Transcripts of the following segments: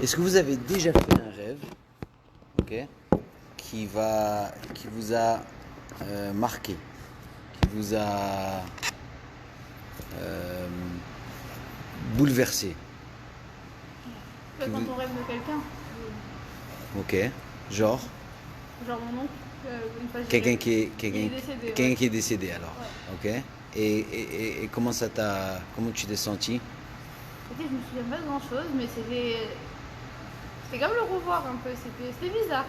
Est-ce que vous avez déjà fait un rêve, ok, qui vous a marqué, qui vous a bouleversé? Quand on rêve de quelqu'un. Ok, genre Genre mon oncle, une fois quelqu'un il est décédé. quelqu'un qui est décédé alors, Ouais. ok. Et comment comment tu t'es senti? Écoutez, je me souviens pas de grand chose, mais c'était comme le revoir un peu, c'était bizarre.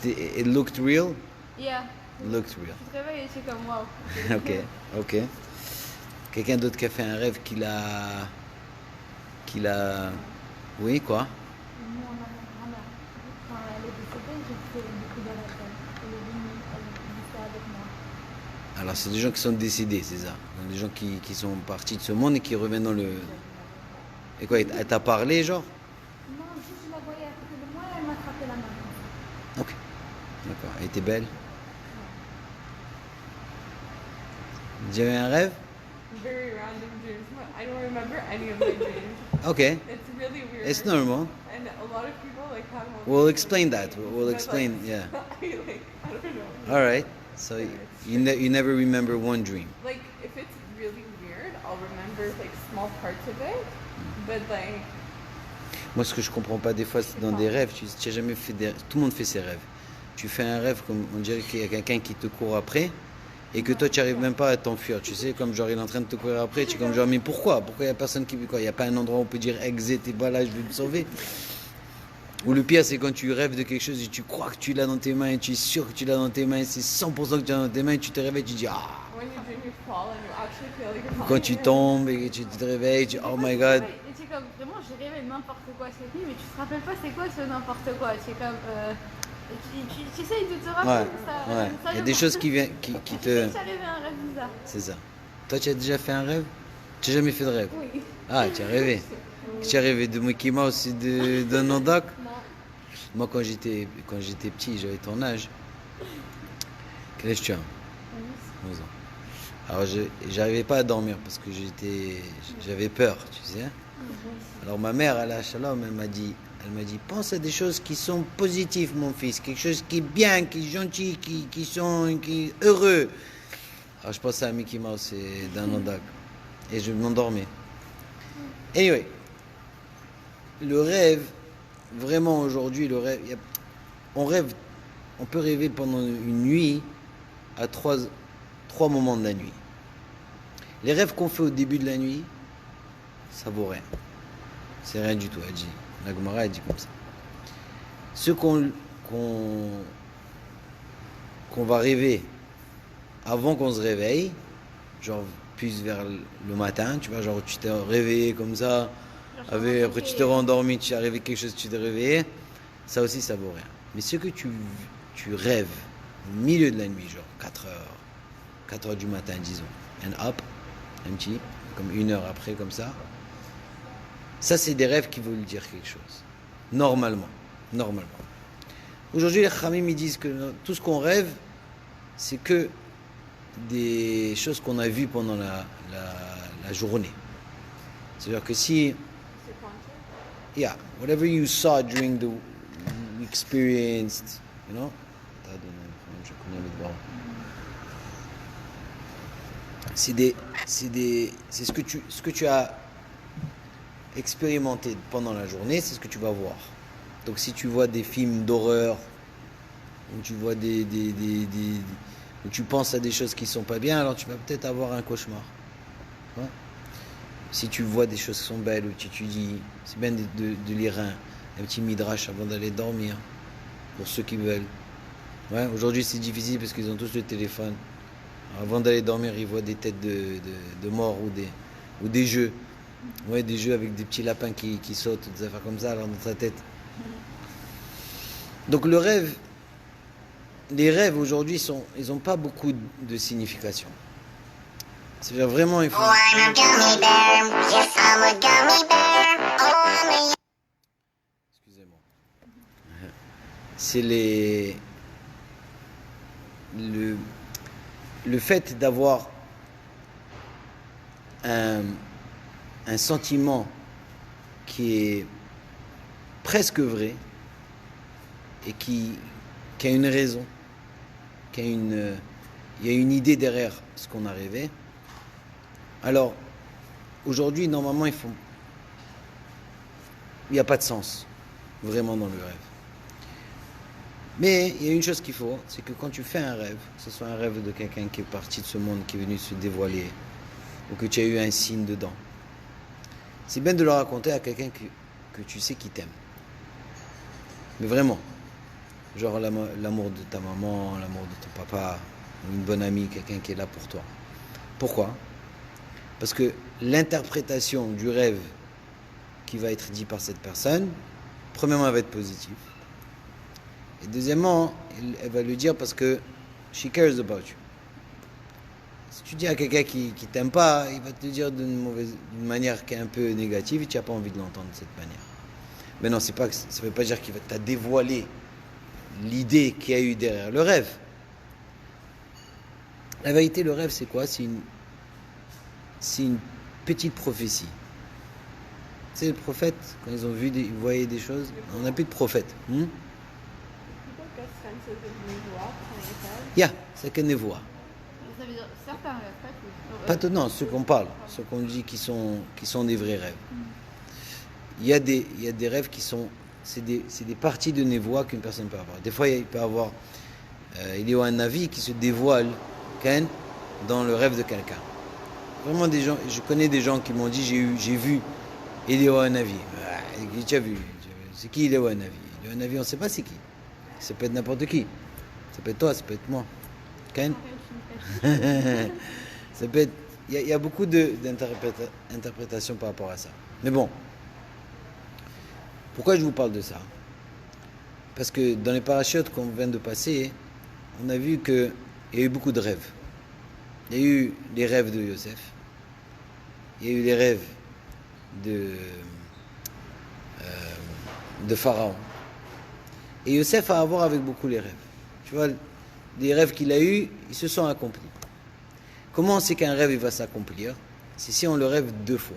It looked real? Yeah. It looked real. Tu te réveilles et c'est comme waouh. Ok, ok. Quelqu'un d'autre qui a fait un rêve qu'il a... Oui, quoi? Moi, ma mère, quand elle est décédée, j'ai fait beaucoup de rêves. Elle est venue, elle était avec moi. Alors, c'est des gens qui sont décédés, c'est ça. Des gens qui sont partis de ce monde et qui reviennent dans le... Et quoi, elle t'a parlé, genre? Non, juste je la voyais à côté de moi et elle m'a attrapé la main. Ok, d'accord. Elle était belle? Tu avais un rêve? Very random dreams. I don't remember any of my dreams. Okay, It's really weird. it's normal. And a lot of people like have all We'll these explain dreams, that. We'll but, explain, like, yeah. I don't know. All right. So you never remember one dream. Like if it's really weird, I'll remember like small parts of it. But like Moi, ce que je comprends pas des fois, c'est dans des rêves, tu as jamais fait tout le monde fait ses rêves. Tu fais un rêve comme on dirait qu'il y a quelqu'un qui te court après et que toi, tu arrives même pas à t'enfuir. Tu sais, comme genre il est en train de te courir après, tu es comme genre mais pourquoi? Pourquoi il y a personne qui quoi? Il y a pas un endroit où on peut dire exit, t'es pas là, je vais me sauver. Ou le pire, c'est quand tu rêves de quelque chose et tu crois que tu l'as dans tes mains et tu es sûr que tu l'as dans tes mains et c'est 100% que tu l'as dans tes mains et tu te réveilles, tu dis ah. when you dream you fall and you actually feel like you're Quand tu falling. tombes et que tu te réveilles, tu dis oh my god. Et c'est comme vraiment, j'ai rêvé n'importe quoi cette nuit, mais tu te rappelles pas c'est quoi ce n'importe quoi. C'est comme. Tu essayes de te rappeler Ouais, ça. ouais. Ça Il y a des choses qui viennent, qui Tu te. sais que j'ai rêvé un rêve bizarre. C'est ça. Toi, tu as déjà fait un rêve? Tu n'as jamais fait de rêve? Oui. Ah, tu as rêvé. Tu as rêvé de Mickey Mouse et de Nandoc? Non. Moi, quand j'étais petit, j'avais ton âge. Quel âge tu as? 11 ans. Alors, j'arrivais pas à dormir parce que j'avais peur, tu sais. Alors, ma mère, Allah Shalom, elle m'a dit, pense à des choses qui sont positives, mon fils. Quelque chose qui est bien, qui est gentil, qui est heureux. Alors, je pensais à Mickey Mouse et d'un Nandoc. Et je m'endormais. Anyway, le rêve, vraiment aujourd'hui, le rêve, on peut rêver pendant une nuit à trois moments de la nuit. Les rêves qu'on fait au début de la nuit, ça vaut rien. C'est rien du tout, elle dit. La Gemara, elle dit comme ça. Ceux qu'on va rêver avant qu'on se réveille, genre plus vers le matin, tu vois, genre tu t'es réveillé comme ça, après tu t'es rendormi, tu es arrivé quelque chose, tu t'es réveillé, ça aussi ça vaut rien. Mais ce que tu rêves au milieu de la nuit, genre 4 heures du matin disons, and up, un petit, comme 1 heure après comme ça c'est des rêves qui veulent dire quelque chose. Normalement. Aujourd'hui les Khamim ils disent que tout ce qu'on rêve, c'est que des choses qu'on a vues pendant la journée. C'est-à-dire que si... Yeah, whatever you saw during the experienced, you know? C'est ce que tu as expérimenté pendant la journée, c'est ce que tu vas voir. Donc si tu vois des films d'horreur, ou tu vois où tu penses à des choses qui sont pas bien, alors tu vas peut-être avoir un cauchemar. Ouais. Si tu vois des choses qui sont belles, ou tu dis, c'est bien de lire un petit midrash avant d'aller dormir, pour ceux qui veulent. Ouais, aujourd'hui c'est difficile parce qu'ils ont tous le téléphone. Alors, avant d'aller dormir, ils voient des têtes de morts ou des jeux. Ouais, des jeux avec des petits lapins qui sautent, des affaires comme ça, alors dans ta tête. Donc les rêves aujourd'hui ils n'ont pas beaucoup de signification. C'est-à-dire vraiment il faut. Oh, I'm a gummy bear. Yes, I'm a gummy bear. Oh, I'm a... Excusez-moi. C'est le fait d'avoir un sentiment qui est presque vrai et qui a une raison, il y a une idée derrière ce qu'on a rêvé. Alors, aujourd'hui, normalement, il n'y a pas de sens, vraiment, dans le rêve. Mais il y a une chose qu'il faut, c'est que quand tu fais un rêve, que ce soit un rêve de quelqu'un qui est parti de ce monde, qui est venu se dévoiler, ou que tu as eu un signe dedans, c'est bien de le raconter à quelqu'un que tu sais qui t'aime. Mais vraiment, genre l'amour de ta maman, l'amour de ton papa, une bonne amie, quelqu'un qui est là pour toi. Pourquoi ? Parce que l'interprétation du rêve qui va être dit par cette personne, premièrement, elle va être positive. Et deuxièmement, elle va le dire parce que she cares about you. Si tu dis à quelqu'un qui t'aime pas, il va te le dire d'une manière qui est un peu négative et tu n'as pas envie de l'entendre de cette manière. Mais non, ça ne veut pas dire qu'il va te dévoiler l'idée qu'il y a eu derrière le rêve. La vérité, le rêve, c'est quoi ? C'est une petite prophétie. Tu sais, les prophètes, quand ils ont vu, ils voyaient des choses, on n'a plus de prophètes. People get sensitive nevoah quand ils rêvent. Yeah, c'est que névoie. Ça veut dire certains rêves, pas tous. Pas tout, non, ceux qu'on parle, ceux qu'on dit qui sont des vrais rêves. Il y a des rêves qui sont, c'est des parties de névoie qu'une personne peut avoir. Des fois, il peut avoir, il y a un avis qui se dévoile dans le rêve de quelqu'un. Vraiment des gens, je connais des gens qui m'ont dit j'ai vu Eliyahu Hanavi. Tu as vu, c'est qui Eliyahu Hanavi? Eliyahu Hanavi, on ne sait pas c'est qui. Ça peut être n'importe qui. Ça peut être toi, ça peut être moi. Ken? Ça peut être, il y a beaucoup d'interprétations par rapport à ça. Mais bon, pourquoi je vous parle de ça? Parce que dans les parachutes qu'on vient de passer, on a vu qu'il y a eu beaucoup de rêves. Il y a eu les rêves de Yosef, il y a eu les rêves de Pharaon. Et Yosef a à voir avec beaucoup les rêves. Tu vois, les rêves qu'il a eus, ils se sont accomplis. Comment on sait qu'un rêve il va s'accomplir? C'est si on le rêve 2 fois.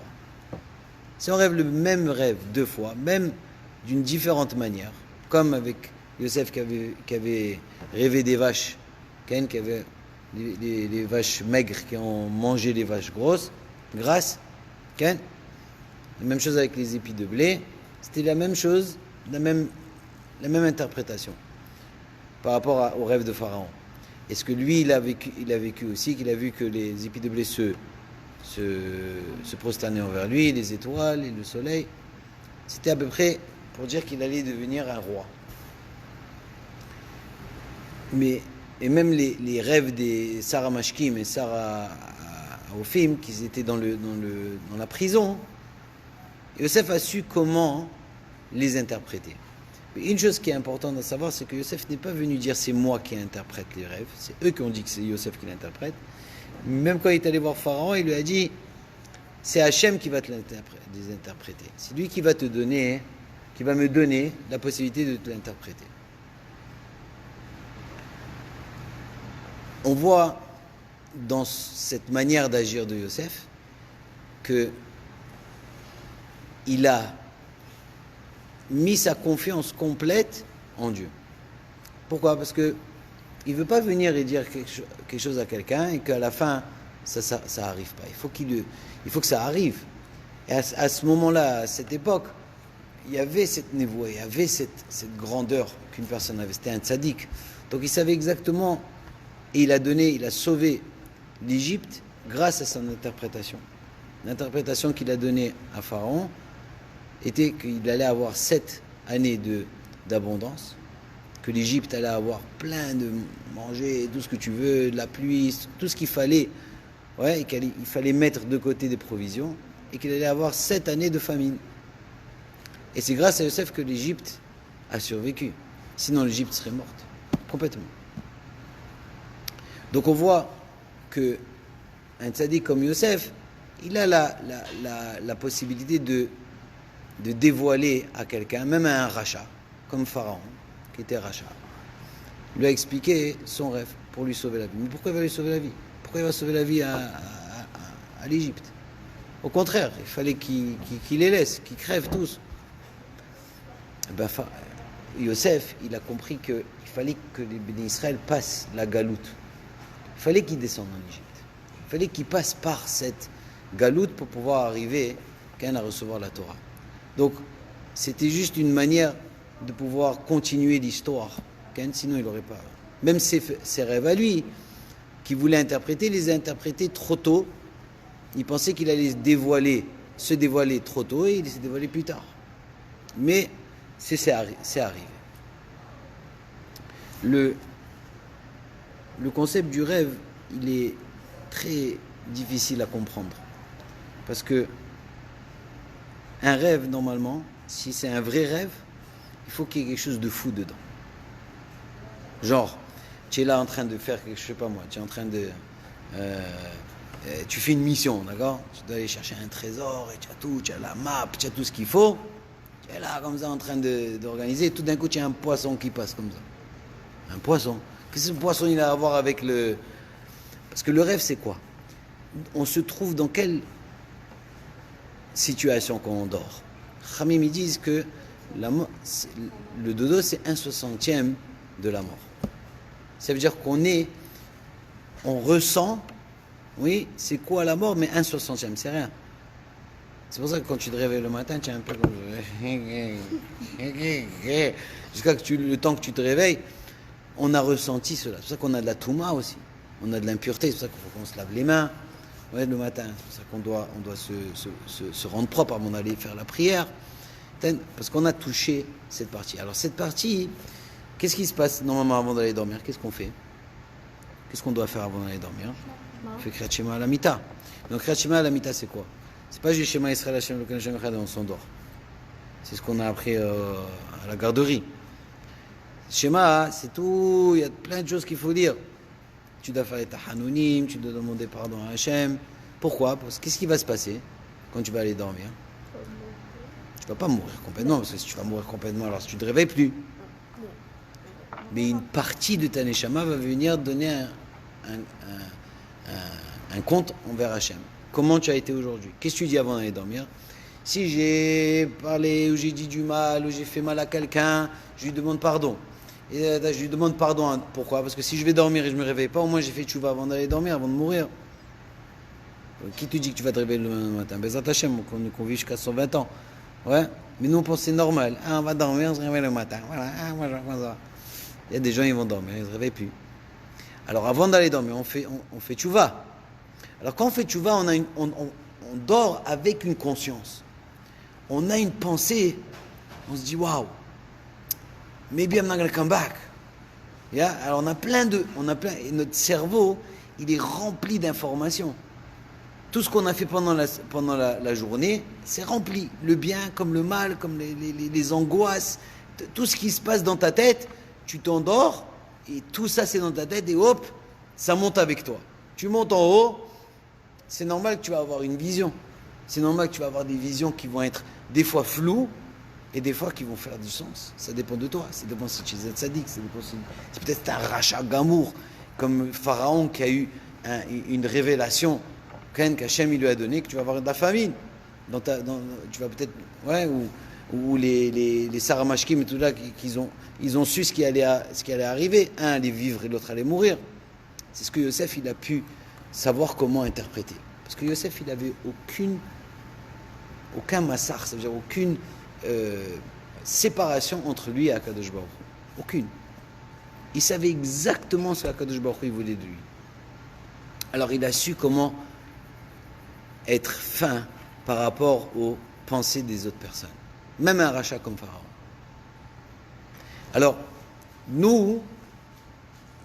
Si on rêve le même rêve 2 fois, même d'une différente manière, comme avec Yosef qui avait rêvé des vaches, qui avait les vaches maigres qui ont mangé les vaches grasses, la même chose avec les épis de blé, c'était la même chose, la même interprétation par rapport au rêve de Pharaon. Est-ce que lui, il a vécu aussi, qu'il a vu que les épis de blé se prosternaient envers lui, les étoiles et le soleil? C'était à peu près pour dire qu'il allait devenir un roi. Et même les rêves des Sarah Mashkim et Sarah Ophim, qui étaient dans la prison, Yosef a su comment les interpréter. Mais une chose qui est importante à savoir, c'est que Yosef n'est pas venu dire c'est moi qui interprète les rêves, c'est eux qui ont dit que c'est Yosef qui l'interprète. Même quand il est allé voir Pharaon, il lui a dit c'est Hachem qui va te les interpréter. C'est lui qui va me donner la possibilité de te l'interpréter. On voit dans cette manière d'agir de Yosef que il a mis sa confiance complète en Dieu. Pourquoi? Parce que il veut pas venir et dire quelque chose à quelqu'un et qu'à la fin ça arrive pas. Il faut que ça arrive. Et à ce moment-là, à cette époque, il y avait cette névoie, il y avait cette grandeur qu'une personne avait. C'était un tzaddik. Donc il savait exactement. Et il a sauvé l'Égypte grâce à son interprétation. L'interprétation qu'il a donnée à Pharaon était qu'il allait avoir 7 années d'abondance, que l'Égypte allait avoir plein de manger, tout ce que tu veux, de la pluie, tout ce qu'il fallait, et qu'il fallait mettre de côté des provisions, et qu'il allait avoir 7 années de famine. Et c'est grâce à Yosef que l'Égypte a survécu. Sinon l'Égypte serait morte, complètement. Donc on voit que un tzaddik comme Yosef, il a la possibilité de dévoiler à quelqu'un, même à un rachat, comme Pharaon, qui était rachat, lui a expliqué son rêve pour lui sauver la vie. Mais pourquoi il va lui sauver la vie? Pourquoi il va sauver la vie à l'Égypte? Au contraire, il fallait qu'il les laisse, qu'ils crèvent tous. Ben, Yosef, il a compris qu'il fallait que les bénis Israël passent la galoute. Il fallait qu'ils descendent en Égypte. Il fallait qu'ils passent par cette galoute pour pouvoir arriver à recevoir la Torah. Donc, c'était juste une manière de pouvoir continuer l'histoire. Sinon, il n'aurait pas. Même ses rêves à lui, qu'il voulait interpréter, il les a interprétés trop tôt. Il pensait qu'il allait se dévoiler trop tôt et il s'est dévoilé plus tard. Mais c'est arrivé. Le concept du rêve, il est très difficile à comprendre. Parce que un rêve, normalement, si c'est un vrai rêve, il faut qu'il y ait quelque chose de fou dedans. Genre, tu es là en train de faire quelque chose, je sais pas moi, tu es en train de... tu fais une mission, d'accord? Tu dois aller chercher un trésor, et tu as tout, tu as la map, tu as tout ce qu'il faut. Tu es là comme ça en train d'organiser, et tout d'un coup tu as un poisson qui passe comme ça. Un poisson. Qu'est-ce que ce poisson il a à voir avec le... Parce que le rêve c'est quoi? On se trouve dans quelle situation quand on dort? Khamim ils disent que le dodo c'est 1/60 de la mort. Ça veut dire on ressent, oui, c'est quoi la mort, mais 1/60, c'est rien. C'est pour ça que quand tu te réveilles le matin, tu es un peu comme... Jusqu'à le temps que tu te réveilles, on a ressenti cela. C'est pour ça qu'on a de la touma aussi. On a de l'impureté, c'est pour ça qu'il faut qu'on se lave les mains. Ouais, le matin, c'est pour ça qu'on doit se rendre propre avant d'aller faire la prière. Parce qu'on a touché cette partie. Alors cette partie, qu'est-ce qui se passe normalement avant d'aller dormir? Qu'est-ce qu'on fait? Qu'est-ce qu'on doit faire avant d'aller dormir? On fait Kriyat Shema à la Mita. Donc Kriyat Shema à la Mita, c'est quoi? C'est pas juste Shema Israël Hashem Elokeinu Hashem Echad et on s'endort. C'est ce qu'on a appris à la garderie. Shema, c'est tout, il y a plein de choses qu'il faut dire. Tu dois faire ta Hanounim, tu dois demander pardon à Hachem. Pourquoi? Parce que qu'est-ce qui va se passer quand tu vas aller dormir? Tu vas pas mourir complètement, parce que si tu vas mourir complètement, alors tu ne te réveilles plus. Mais une partie de ta Neshama va venir donner un compte envers Hachem. Comment tu as été aujourd'hui? Qu'est-ce que tu dis avant d'aller dormir? Si j'ai parlé ou j'ai dit du mal ou j'ai fait mal à quelqu'un, je lui demande pardon. Et je lui demande pardon. Pourquoi? Parce que si je vais dormir et je ne me réveille pas, au moins j'ai fait tchouva avant d'aller dormir, avant de mourir. Qui te dit que tu vas te réveiller le matin? Bezat Hachem, qu'on vit jusqu'à 120 ans. Ouais, mais nous on pense que c'est normal. Ah, on va dormir, on se réveille le matin. Voilà, ah, moi je vois ça. Il y a des gens, ils vont dormir, ils ne se réveillent plus. Alors avant d'aller dormir, on fait tchouva. Alors quand on fait tchouva, on dort avec une conscience. On a une pensée, on se dit waouh, maybe I'm not going to come back. Yeah? Alors on a plein, et notre cerveau, il est rempli d'informations. Tout ce qu'on a fait pendant la journée, c'est rempli. Le bien comme le mal, comme les angoisses, tout ce qui se passe dans ta tête, tu t'endors, et tout ça c'est dans ta tête, et hop, ça monte avec toi. Tu montes en haut, c'est normal que tu vas avoir une vision. C'est normal que tu vas avoir des visions qui vont être des fois floues, et des fois qui vont faire du sens. Ça dépend de toi. Ça dépend si tu es tzaddik, c'est peut-être un rachat gamour, comme Pharaon qui a eu une révélation qu'Hachem lui a donné, que tu vas avoir de la famine. Tu vas peut-être, ouais, ou les Saramashkim et tout là, ils ont su ce qui allait arriver. Un allait vivre et l'autre allait mourir. C'est ce que Yosef il a pu savoir comment interpréter. Parce que Yosef il avait aucun massar, ça veut dire aucune séparation entre lui et Akadosh Baruch Hu. Aucune. Il savait exactement ce qu'Akadosh Baruch Hu il voulait de lui. Alors il a su comment être fin par rapport aux pensées des autres personnes. Même un rachat comme Pharaon. Alors, nous,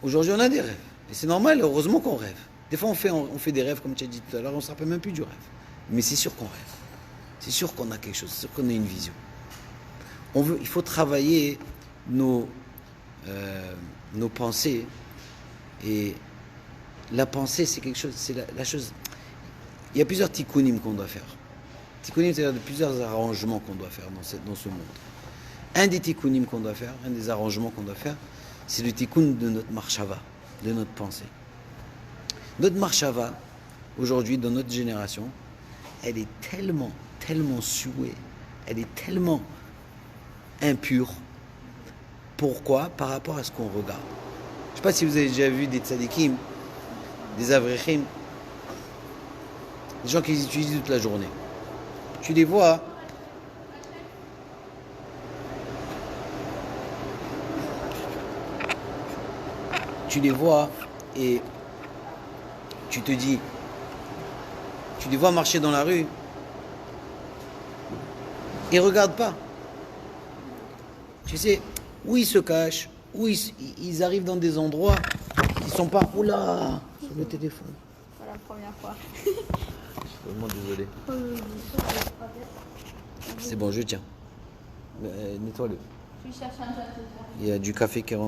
aujourd'hui on a des rêves. Et c'est normal, heureusement qu'on rêve. Des fois on fait des rêves, comme tu as dit tout à l'heure, on ne se rappelle même plus du rêve. Mais c'est sûr qu'on rêve. C'est sûr qu'on a quelque chose, c'est sûr qu'on a une vision. Il faut travailler nos pensées. Et la pensée, c'est quelque chose, c'est la chose. Il y a plusieurs tikkunim qu'on doit faire. Tikkunim, c'est-à-dire plusieurs arrangements qu'on doit faire dans ce monde. Un des tikkunim qu'on doit faire, un des arrangements qu'on doit faire, c'est le tikkun de notre marshava, de notre pensée. Notre marshava, aujourd'hui, dans notre génération, elle est tellement souée, elle est tellement impur. Pourquoi? Par rapport à ce qu'on regarde. Je ne sais pas si vous avez déjà vu des tzadikim, des avrichim, des gens qui les utilisent toute la journée. Tu les vois, et tu te dis, tu les vois marcher dans la rue, ils ne regardent pas. Tu sais, où ils se cachent, où ils arrivent dans des endroits, ils sont pas, oula, sur le téléphone. C'est la première fois. Je suis vraiment désolé. C'est bon, je tiens. Nettoie-le. Tu cherches un gâteau. Il y a du café qui est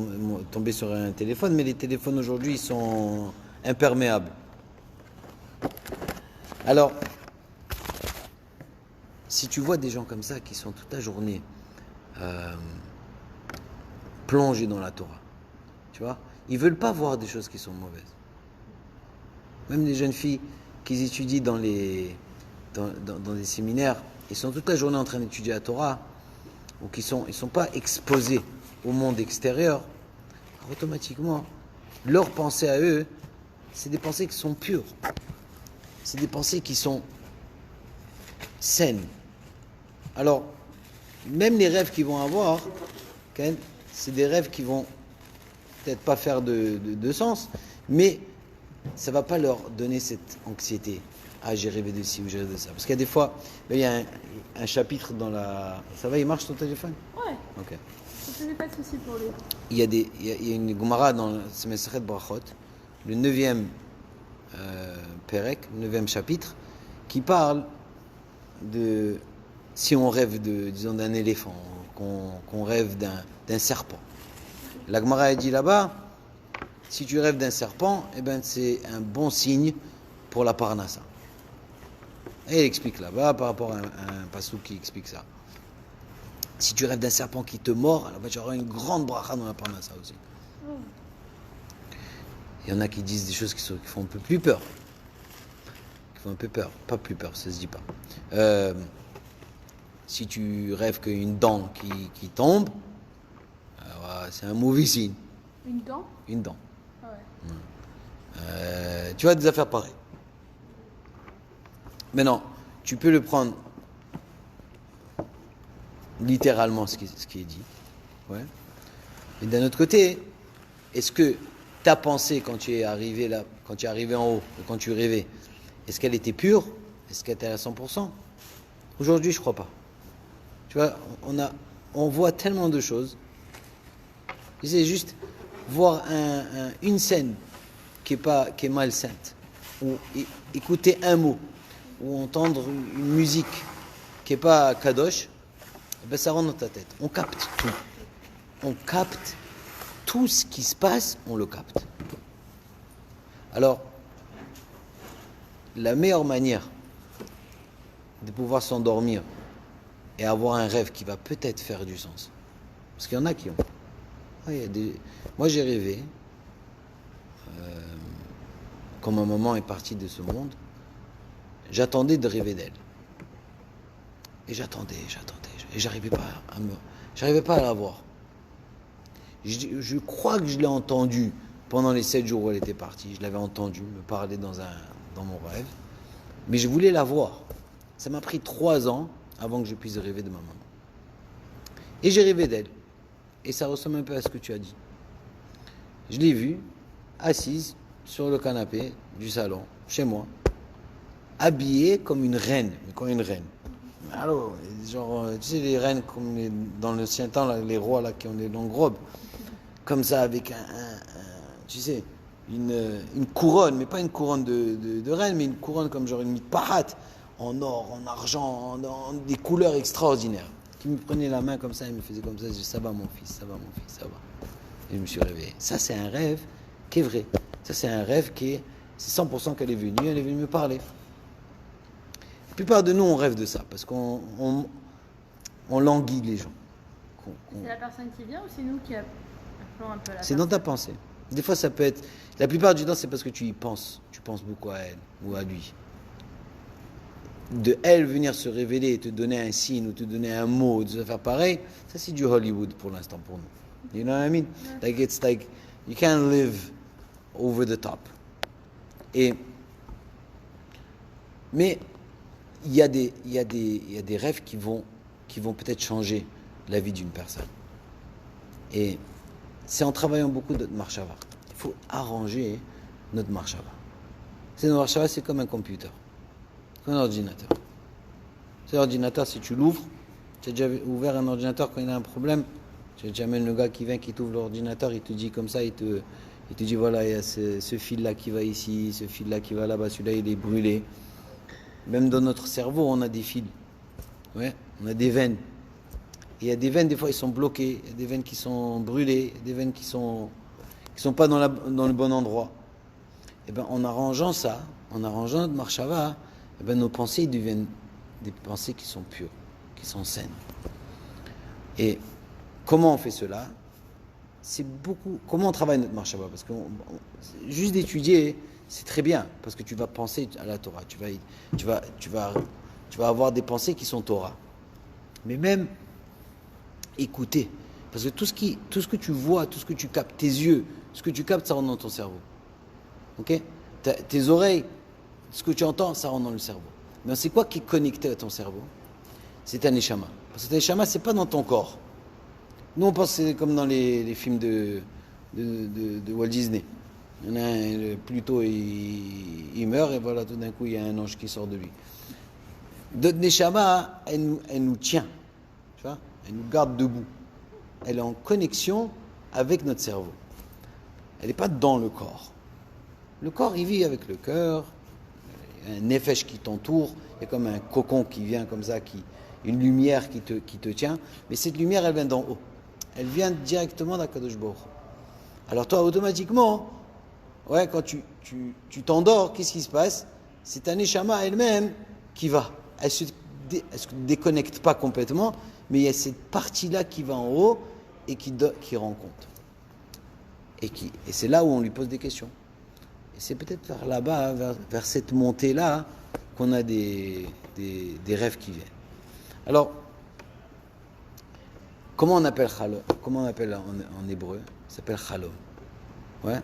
tombé sur un téléphone, mais les téléphones aujourd'hui, ils sont imperméables. Alors, si tu vois des gens comme ça qui sont toute la journée plongés dans la Torah, tu vois, ils veulent pas voir des choses qui sont mauvaises. Même les jeunes filles qui étudient dans des séminaires, ils sont toute la journée en train d'étudier la Torah, ou ils sont pas exposés au monde extérieur. Alors, automatiquement, leurs pensées à eux, c'est des pensées qui sont pures. C'est des pensées qui sont saines. Alors, même les rêves qu'ils vont avoir, c'est des rêves qui vont peut-être pas faire de sens, mais ça va pas leur donner cette anxiété. Ah, j'ai rêvé de ci ou j'ai rêvé de ça. Parce qu'il y a des fois, là, il y a un chapitre dans la... Ça va, il marche ton téléphone? Ouais. Ok. Je faisais pas de soucis pour lui. Il y a une Gemara dans le Semeseret Brachot, le 9e Perek, le 9e chapitre, qui parle de si on rêve disons d'un éléphant, qu'on rêve d'un serpent. La Gemara a dit là-bas, si tu rêves d'un serpent, eh ben c'est un bon signe pour la parnassa. Et il explique là-bas par rapport à un passouk qui explique ça. Si tu rêves d'un serpent qui te mord, alors tu auras une grande bracha dans la parnassa aussi. Il y en a qui disent des choses qui font un peu plus peur. Qui font un peu peur. Pas plus peur, ça se dit pas. Si tu rêves qu'une dent qui tombe, alors, c'est un mauvais signe. Une dent? Une dent. Ah ouais. Tu as des affaires pareilles. Maintenant, tu peux le prendre littéralement ce qui est dit. Ouais. Mais d'un autre côté, est-ce que ta pensée quand tu es arrivé là, quand tu es arrivé en haut, ou quand tu rêvais, est-ce qu'elle était pure? Est-ce qu'elle était à 100%? Aujourd'hui, je crois pas. Tu vois, on voit tellement de choses. C'est juste voir une scène qui est malsainte, ou écouter un mot, ou entendre une musique qui n'est pas kadosh, ben ça rentre dans ta tête. On capte tout. On capte tout ce qui se passe, on le capte. Alors, la meilleure manière de pouvoir s'endormir et avoir un rêve qui va peut-être faire du sens, parce qu'il y en a qui ont. Moi, j'ai rêvé, quand ma maman est partie de ce monde, j'attendais de rêver d'elle. Et j'attendais. Et j'arrivais pas à la voir. Je crois que je l'ai entendue pendant les 7 jours où elle était partie. Je l'avais entendue me parler dans mon rêve. Mais je voulais la voir. Ça m'a pris 3 ans avant que je puisse rêver de ma maman. Et j'ai rêvé d'elle. Et ça ressemble un peu à ce que tu as dit. Je l'ai vue, assise sur le canapé du salon, chez moi, habillée comme une reine. Mais comme une reine. Alors, genre, tu sais, les reines, comme dans l'ancien temps, là, les rois là, qui ont des longues robes, comme ça, avec tu sais, une couronne, mais pas une couronne de reine, mais une couronne comme genre une mitpahat, en or, en argent, en des couleurs extraordinaires. Qui me prenait la main comme ça, et me faisait comme ça, je dis, ça va mon fils, ça va. Et je me suis réveillé. Ça, c'est un rêve qui est vrai. Ça, c'est un rêve c'est 100% qu'elle est venue me parler. La plupart de nous, on rêve de ça, parce qu'on languit les gens. C'est la personne qui vient ou c'est nous qui appelons un peu la C'est dans ta pensée. Des fois, ça peut être... La plupart du temps, c'est parce que tu y penses. Tu penses beaucoup à elle ou à lui. de elle venir se révéler et te donner un signe ou te donner un mot, de se faire pareil, ça c'est du Hollywood pour l'instant pour nous. You know what I mean? Like it's like you can't live over the top. Mais il y a des rêves qui vont peut-être changer la vie d'une personne. Et c'est en travaillant beaucoup notre marshava. Il faut arranger notre marshava. Notre marshava, c'est comme un computer, comme un ordinateur. C'est l'ordinateur, si tu l'ouvres, tu as déjà ouvert un ordinateur quand il a un problème, tu amènes le gars qui vient, qui t'ouvre l'ordinateur, il te dit comme ça, il te dit voilà, il y a ce fil-là qui va ici, ce fil-là qui va là-bas, celui-là il est brûlé. Même dans notre cerveau, on a des fils. Ouais, on a des veines. Et il y a des veines, des fois, ils sont bloqués. Il y a des veines qui sont brûlées. Il y a des veines qui sont pas dans le bon endroit. Et bien, en arrangeant ça, en arrangeant notre marshava, et ben, nos pensées deviennent des pensées qui sont pures, qui sont saines. Et comment on fait cela? C'est beaucoup. Comment on travaille notre marshava? Parce que juste d'étudier, c'est très bien, parce que tu vas penser à la Torah. Tu vas avoir des pensées qui sont Torah. Mais même écouter. Parce que tout ce que tu vois, tout ce que tu captes, tes yeux, ce que tu captes, ça rentre dans ton cerveau. Ok? Tes oreilles, ce que tu entends, ça rentre dans le cerveau. Mais c'est quoi qui est connecté à ton cerveau? C'est un neshama. Parce que ton neshama, c'est pas dans ton corps. Nous, on pense que c'est comme dans les films de Walt Disney. Il y en a un, Pluto, il meurt, et voilà, tout d'un coup, il y a un ange qui sort de lui. Notre neshama, elle nous tient. Tu vois? Elle nous garde debout. Elle est en connexion avec notre cerveau. Elle n'est pas dans le corps. Le corps, il vit avec le cœur. Il y a un nefesh qui t'entoure. Il y a comme un cocon qui vient comme ça, une lumière qui te tient. Mais cette lumière, elle vient d'en haut. Elle vient directement d'Akadosh Baruch Hu. Alors toi, automatiquement, ouais, quand tu t'endors, qu'est-ce qui se passe? C'est ta neshama elle-même qui va. Elle se déconnecte pas complètement, mais il y a cette partie-là qui va en haut et qui rend compte. Et c'est là où on lui pose des questions. Et c'est peut-être vers là-bas, vers cette montée-là, qu'on a des rêves qui viennent. Alors, comment on appelle chalom? Comment on appelle en hébreu? Ça s'appelle chalom. Ouais.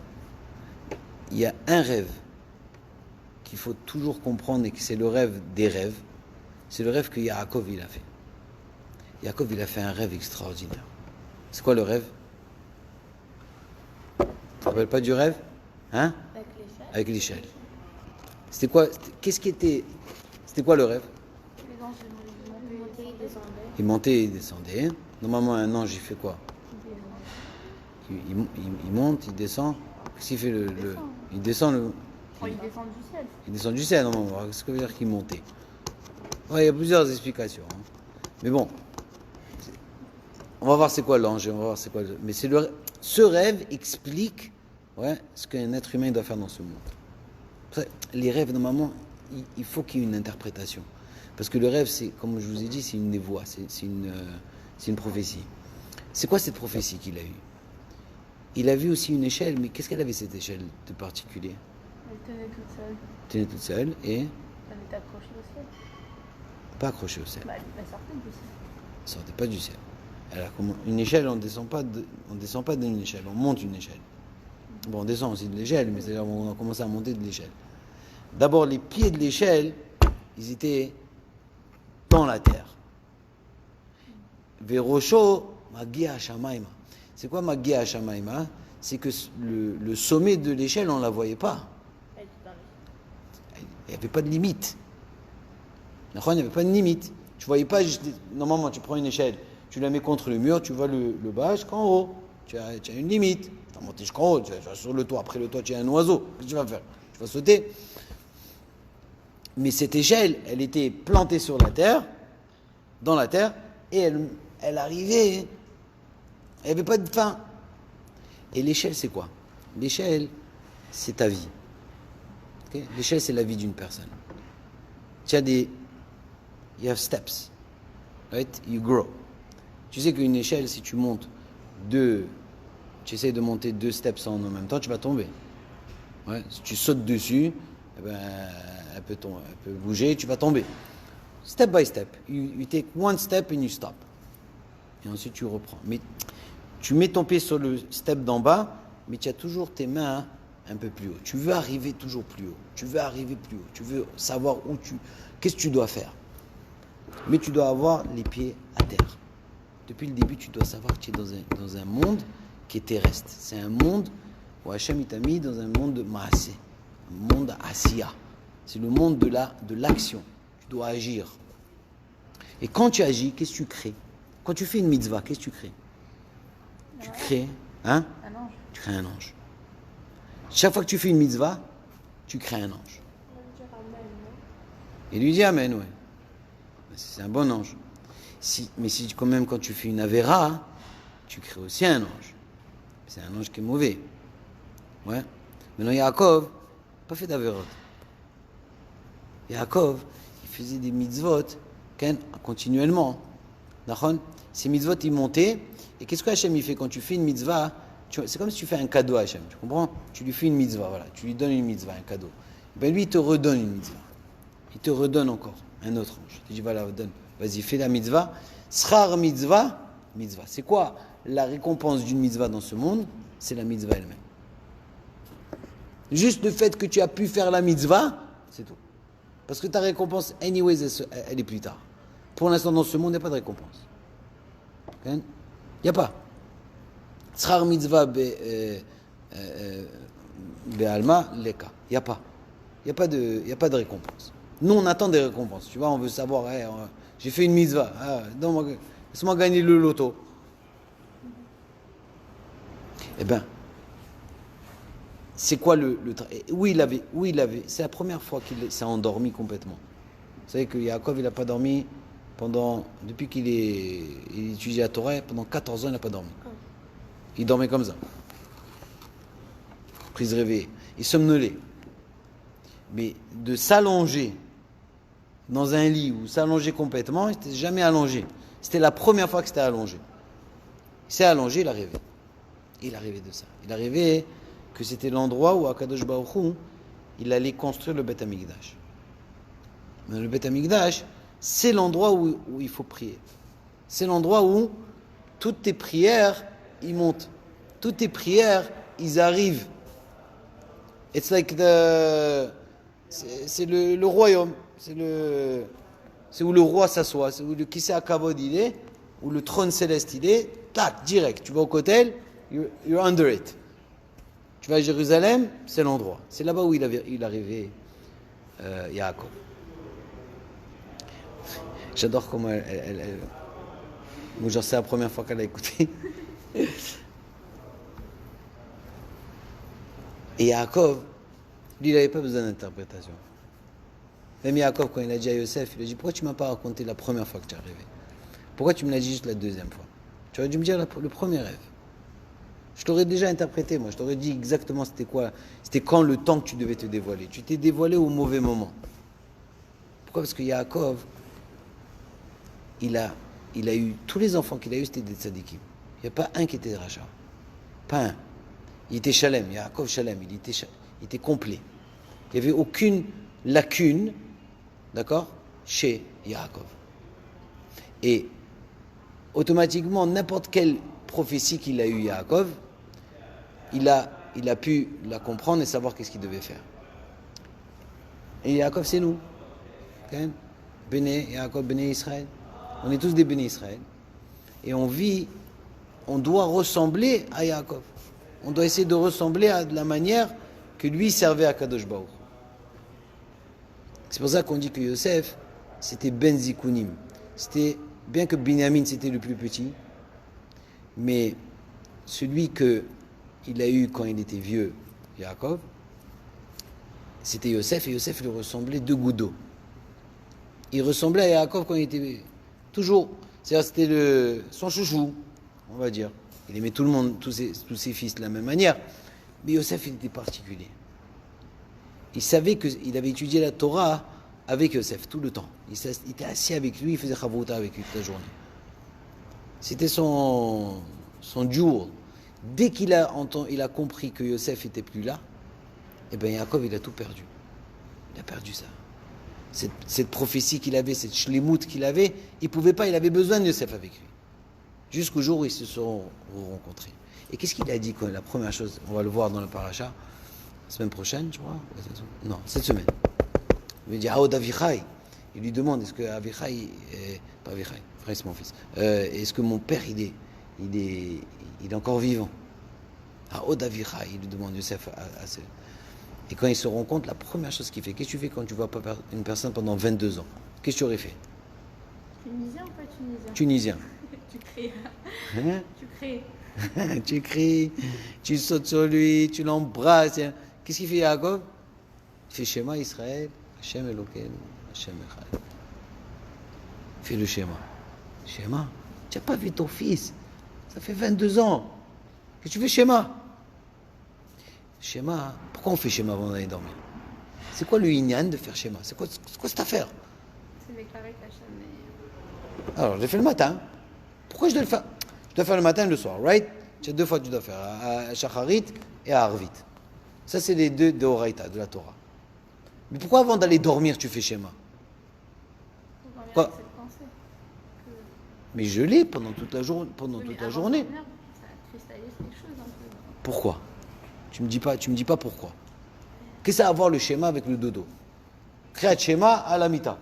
Il y a un rêve qu'il faut toujours comprendre et que c'est le rêve des rêves. C'est le rêve que Yaakov il a fait. Yaakov il a fait un rêve extraordinaire. C'est quoi le rêve? Tu te rappelles pas du rêve? Hein? Avec l'échelle. C'était quoi? C'était quoi le rêve? Les anges montaient et descendaient. Il montait et descendait. Normalement un ange il fait quoi? Il monte, il descend. Qu'est-ce qu'il fait il descend Il descend du ciel. Il descend du ciel normalement. Qu'est-ce que veut dire qu'il montait? Ouais, il y a plusieurs explications. Hein. Mais bon, on va voir c'est quoi l'ange. On va voir c'est quoi. Mais ce rêve explique, ouais, ce qu'un être humain doit faire dans ce monde. Après, les rêves normalement, il faut qu'il y ait une interprétation, parce que le rêve, c'est comme je vous ai dit, c'est une névoie, c'est une prophétie. C'est quoi cette prophétie qu'il a eue? Il a vu aussi une échelle, mais qu'est-ce qu'elle avait cette échelle de particulier? Elle tenait toute seule. Elle tenait toute seule et Elle était accrochée au ciel. pas accrochée au ciel. Elle sortait du ciel. Elle sortait pas du ciel. Une échelle, on descend pas d'une échelle, on monte une échelle. Bon, on descend aussi de l'échelle, mais c'est-à-dire on a commencé à monter de l'échelle. D'abord, les pieds de l'échelle, ils étaient dans la terre. Verosho magia shamaima. C'est quoi magia shamaima? C'est que le sommet de l'échelle, on ne la voyait pas. Il n'y avait pas de limite. Il n'y avait pas de limite. Tu ne voyais pas, normalement, tu prends une échelle, tu la mets contre le mur, tu vois le bas jusqu'en haut. Tu as une limite. Tu as monté jusqu'en haut, tu vas sur le toit. Après le toit, tu as un oiseau. Qu'est-ce que tu vas faire? Tu vas sauter. Mais cette échelle, elle était plantée sur la terre, dans la terre, et elle arrivait. Il n'y avait pas de fin. Et l'échelle, c'est quoi? L'échelle, c'est ta vie. Okay? L'échelle, c'est la vie d'une personne. Tu as you have steps. Right? You grow. Tu sais qu'une échelle, si tu montes tu essaies de monter 2 steps en même temps, tu vas tomber. Ouais? Si tu sautes dessus, eh ben, elle peut bouger, tu vas tomber. Step by step. You take one step and you stop. Et ensuite tu reprends. Mais tu mets ton pied sur le step d'en bas, mais tu as toujours tes mains un peu plus haut. Tu veux arriver toujours plus haut. Tu veux arriver plus haut. Tu veux savoir qu'est-ce que tu dois faire. Mais tu dois avoir les pieds à terre. Depuis le début, tu dois savoir que tu es dans un monde qui est terrestre. C'est un monde où Hachem t'a mis dans un monde de Maasé, un monde Asiya. C'est le monde de l'action. Tu dois agir. Et quand tu agis, qu'est-ce que tu crées? Quand tu fais une mitzvah, qu'est-ce que tu crées? Tu crées, Un ange. Tu crées un ange. Chaque fois que tu fais une mitzvah, tu crées un ange. Et lui dit Amen, ouais. C'est un bon ange. Mais si quand même quand tu fais une avéra, tu crées aussi un ange. C'est un ange qui est mauvais. Ouais. Maintenant Yaakov, pas fait d'avéra. Yaakov, il faisait des mitzvot continuellement. Ces mitzvot, ils montaient. Et qu'est-ce que Hachem il fait quand tu fais une mitzvah? C'est comme si tu fais un cadeau à Hachem. Tu comprends? Tu lui fais une mitzvah, voilà. Tu lui donnes une mitzvah, un cadeau. Ben lui, il te redonne une mitzvah. Il te redonne encore un autre ange. Tu dis voilà, donne. Vas-y, fais la mitzvah. Srar mitzvah, mitzvah. C'est quoi la récompense d'une mitzvah dans ce monde? C'est la mitzvah elle-même. Juste le fait que tu as pu faire la mitzvah, c'est tout. Parce que ta récompense, anyways, elle est plus tard. Pour l'instant, dans ce monde, il n'y a pas de récompense. Il n'y a pas. Srar mitzvah be'alma leka. Il n'y a pas. Il n'y a pas de récompense. Nous, on attend des récompenses. Tu vois, on veut savoir, j'ai fait une mitzvah. Laisse-moi gagner le loto. Eh bien, c'est quoi où il avait. C'est la première fois qu'il s'est endormi complètement. Vous savez que Yaakov, il n'a pas dormi depuis qu'il étudiait la Torah, pendant 14 ans, il n'a pas dormi. Il dormait comme ça. Prise réveillée. Il somnolait. Mais de s'allonger dans un lit ou s'allonger complètement, il n'était jamais allongé. C'était la première fois que c'était allongé. Il s'est allongé, il a rêvé. Il a rêvé de ça. Il a rêvé que c'était l'endroit où Akadosh Baruch Hu, il allait construire le Beth Amikdash. Mais le Beth Amikdash, c'est l'endroit où il faut prier. C'est l'endroit où toutes tes prières, ils montent. Toutes tes prières, ils arrivent. It's like c'est le royaume. C'est où le roi s'assoit. C'est où le Kisei HaKavod il est. Où le trône céleste il est. Tac, direct. Tu vas au Kotel, you're under it. Tu vas à Jérusalem, c'est l'endroit. C'est là-bas où il arrivait Yaakov. J'adore comment elle moi, genre, c'est la première fois qu'elle a écouté. Et Yaakov, lui, il n'avait pas besoin d'interprétation. Même Yaakov, quand il a dit à Yosef, il a dit, pourquoi tu ne m'as pas raconté la première fois que tu es arrivé? Pourquoi tu me l'as dit juste la deuxième fois? Tu aurais dû me dire le premier rêve. Je t'aurais déjà interprété, moi. Je t'aurais dit exactement c'était quoi. C'était quand le temps que tu devais te dévoiler. Tu t'es dévoilé au mauvais moment. Pourquoi? Parce que Yaakov, il a eu, tous les enfants qu'il a eu, c'était des tzadikim. Il n'y a pas un qui était rachat. Pas un. Il était shalem, Yaakov shalem, il était complet. Il n'y avait aucune lacune, d'accord, chez Yaakov. Et automatiquement, n'importe quelle prophétie qu'il a eue Yaakov, il a pu la comprendre et savoir qu'est-ce qu'il devait faire. Et Yaakov, c'est nous. Okay? Béné, Yaakov, Béné Israël. On est tous des Béné Israël. Et on doit ressembler à Yaakov. On doit essayer de ressembler à la manière que lui servait à Kadosh Baruch. C'est pour ça qu'on dit que Yosef, c'était Ben Zikunim. C'était, bien que Binyamin, c'était le plus petit, mais celui qu'il a eu quand il était vieux, Yaakov, c'était Yosef, et Yosef lui ressemblait de gouttes d'eau. Il ressemblait à Yaakov quand il était toujours, c'est-à-dire c'était son chouchou, on va dire. Il aimait tout le monde, tous ses fils de la même manière. Mais Yosef, il était particulier. Il savait qu'il avait étudié la Torah avec Yosef tout le temps. Il était assis avec lui, il faisait chavruta avec lui toute la journée. C'était son jour. Dès qu'il a compris que Yosef n'était plus là, eh bien Yaakov, il a tout perdu. Il a perdu ça. cette prophétie qu'il avait, cette shlemout qu'il avait, il pouvait pas, il avait besoin de Yosef avec lui. Jusqu'au jour où ils se seront rencontrés. Et qu'est-ce qu'il a dit quand la première chose, on va le voir dans le paracha, la semaine prochaine, je crois. Non, cette semaine. Il lui dit Aod Avichai. Il lui demande est-ce que Avichai, pas Avichai, frère c'est mon fils. Est-ce que mon père il est encore vivant? Aod Avichai, il lui demande Yosef à ce. Et quand ils se rencontrent, la première chose qu'il fait, qu'est-ce que tu fais quand tu vois pas une personne pendant 22 ans? Qu'est-ce que tu aurais fait? Tunisien ou pas tunisien? Tunisien. Tu crées. Hein? Tu crées. Tu cries, tu sautes sur lui, tu l'embrasses. Qu'est-ce qu'il fait Yaakov? Il fait Shema Israël, Hashem Elokeinu, Hashem Echad. Il fait le schéma. Schéma? Tu n'as pas vu ton fils? Ça fait 22 ans. Que tu fais schéma? Schéma, pourquoi on fait schéma avant d'aller dormir? C'est quoi le inyan de faire schéma? C'est quoi cette affaire? C'est déclaré qu'Hachem est. Alors, je l'ai fait le matin. Pourquoi je dois le faire? Je dois faire le matin et le soir, right? Tu as 2 fois que tu dois faire, à Shacharit et à Arvit. Ça, c'est les 2 de Horaïta, de la Torah. Mais pourquoi avant d'aller dormir, tu fais schéma? Pour dormir Quoi? avec cette pensée. Mais je l'ai pendant toute la, journée. Oui, mais avant de journée. dormir, ça cristallise quelque chose un peu. Pourquoi? Tu me dis pas pourquoi. Qu'est-ce que ça a à voir le schéma avec le dodo? Créat schéma à la mita.